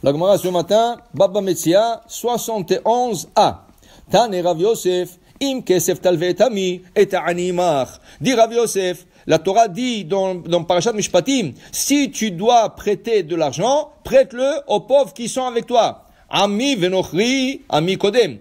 La Gemara ce matin, Baba Metzia, 71a. Tane Rav Yosef, im kesef talvet ami et animach. Dit Rav Yosef, la Torah dit dans Parashat Mishpatim, si tu dois prêter de l'argent, prête-le aux pauvres qui sont avec toi. Ami venochri, ami kodem.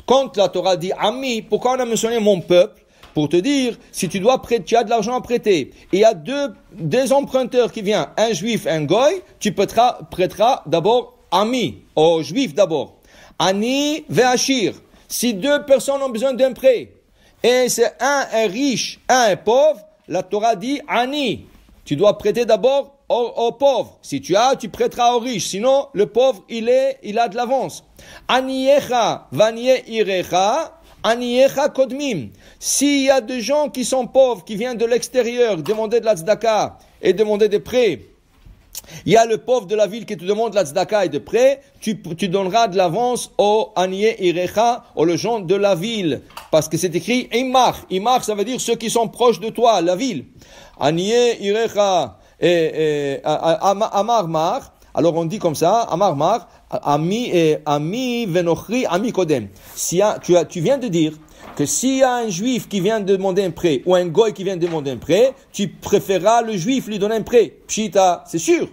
Quand la Torah dit ami, pourquoi on a mentionné mon peuple? Pour te dire, si tu dois prêter, tu as de l'argent à prêter, et il y a deux emprunteurs qui viennent, un juif et un goy, tu prêteras d'abord ami, aux juifs d'abord. Ani ve'ashir. Si deux personnes ont besoin d'un prêt, et c'est un est riche, un est pauvre, la Torah dit ani. Tu dois prêter d'abord aux pauvres. Si tu as, tu prêteras aux riches. Sinon, le pauvre, il a de l'avance. Aniyecha vaniye irecha. Aniyecha kodmim. S'il y a des gens qui sont pauvres, qui viennent de l'extérieur, demander de la tzedaka et demander des prêts, il y a le pauvre de la ville qui te demande de la tzedaka et des prêts, tu donneras de l'avance au aniye irecha, aux gens de la ville. Parce que c'est écrit imar. Imar, ça veut dire ceux qui sont proches de toi, la ville. Aniye irecha amar mar. Alors on dit comme ça, amar mar. Ami venochri, ami kodem. Tu viens de dire que s'il y a un juif qui vient demander un prêt ou un goy qui vient demander un prêt, tu préféreras le juif lui donner un prêt. Pshita, c'est sûr.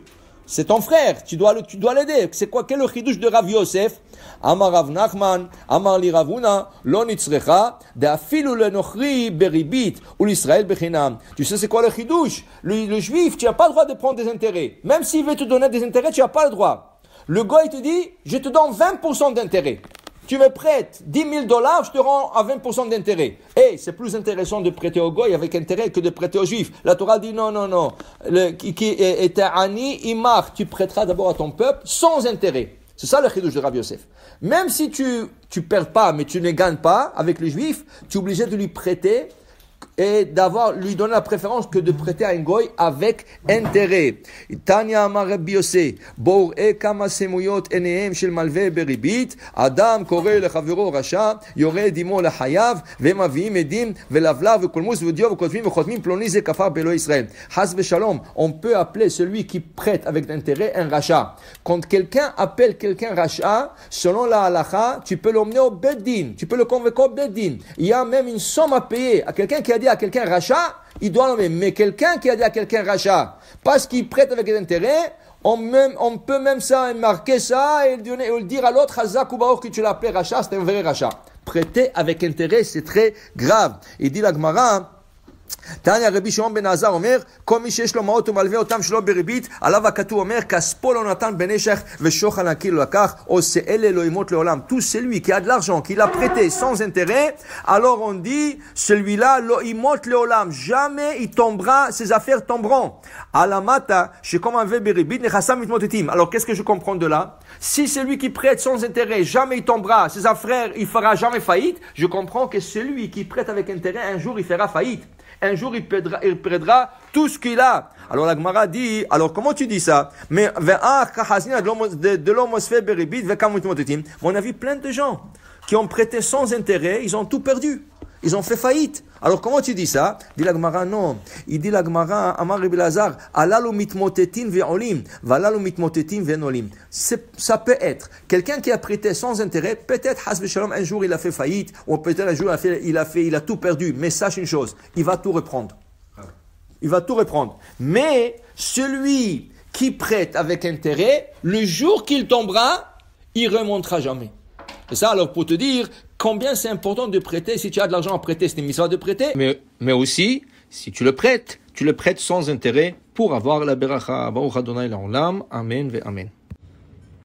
C'est ton frère. Tu dois l'aider. C'est quoi? Quel est le chidouche de Rav Yosef? Amar Rav Nachman, Amar li Ravuna, lo nitzrecha, de afilu le nochri beribit, ou l'Israël bechinam. Tu sais c'est quoi le chidouche? Le juif, tu n'as pas le droit de prendre des intérêts. Même s'il veut te donner des intérêts, tu n'as pas le droit. Le goy te dit, je te donne 20% d'intérêt. Tu me prêtes $10,000, je te rends à 20% d'intérêt. C'est plus intéressant de prêter au goy avec intérêt que de prêter au juif. La Torah dit non. Qui est un ani, imar, tu prêteras d'abord à ton peuple sans intérêt. C'est ça le chidouche de Rav Yosef. Même si tu perds pas, mais tu ne gagnes pas avec le juif, tu es obligé de lui prêter et lui donner la préférence que de prêter à un goy avec intérêt. Tanya amar Rabbi Yosef, bor'e kama semuyot enehem shel malve beribit, Adam kore lechavero rasha, yored imo lechayav, ve'maviim edim, ve'lavlav, ve'kolmus, ve'diov, ve'kotvim, ve'chotmim, ploni ze kafar belo Israël. Has ve'shalom, on peut appeler celui qui prête avec intérêt un rachat. Quand quelqu'un appelle quelqu'un rachat, selon la halacha, tu peux l'emmener au beddin, tu peux le convoquer au beddin. Il y a même une somme à payer à quelqu'un qui a dit à quelqu'un rachat, il doit l'emmener. Mais quelqu'un qui a dit à quelqu'un rachat, parce qu'il prête avec intérêt, on peut même ça marquer ça et le dire à l'autre, Hazak ou Baor, que tu l'as appelé rachat, c'est un vrai rachat. Prêter avec intérêt, c'est très grave. Il dit la Gemara, Tanya Rabbi Shimon ben Azar Omer, כל מי שיש לו מעות ומלווה אותם שלא בריבית, עליו הכתוב אומר, כספו לא נתן בנשך ושוחד נקי לא לקח, או שאלה לא ימות לעולם. Tout celui qui a de l'argent, qui l'a prêté sans intérêt, alors on dit, celui-là, לא ימות לעולם, jamais il tombera, ses affaires tomberont. Alamata, שכל מלווה בריבית, נכסיו מתמוטטים. Alors qu'est-ce que je comprends de là? Si celui qui prête sans intérêt, jamais il tombera, ses affaires, il fera jamais faillite, je comprends que celui qui prête avec intérêt, un jour il fera faillite. Un jour, il perdra tout ce qu'il a. Alors la Gemara dit, alors comment tu dis ça? Mais on a vu plein de gens qui ont prêté sans intérêt, ils ont tout perdu. Ils ont fait faillite. Alors comment tu dis ça? Dit la Gemara, non. Il dit la Gemara, Amar Rabbi Lazar, alalu mitmotetin ve'olim, valalu mitmotetin ve'nolim. Ça peut être quelqu'un qui a prêté sans intérêt, peut-être has v'shalom, un jour il a fait faillite, ou peut-être un jour il a tout perdu. Mais sache une chose, il va tout reprendre. Il va tout reprendre. Mais celui qui prête avec intérêt, le jour qu'il tombera, il remontera jamais. C'est ça, alors pour te dire combien c'est important de prêter. Si tu as de l'argent à prêter, c'est une mission de prêter. Mais aussi, si tu le prêtes sans intérêt pour avoir la beracha. Baruch Adonai la'olam. Amen ve amen.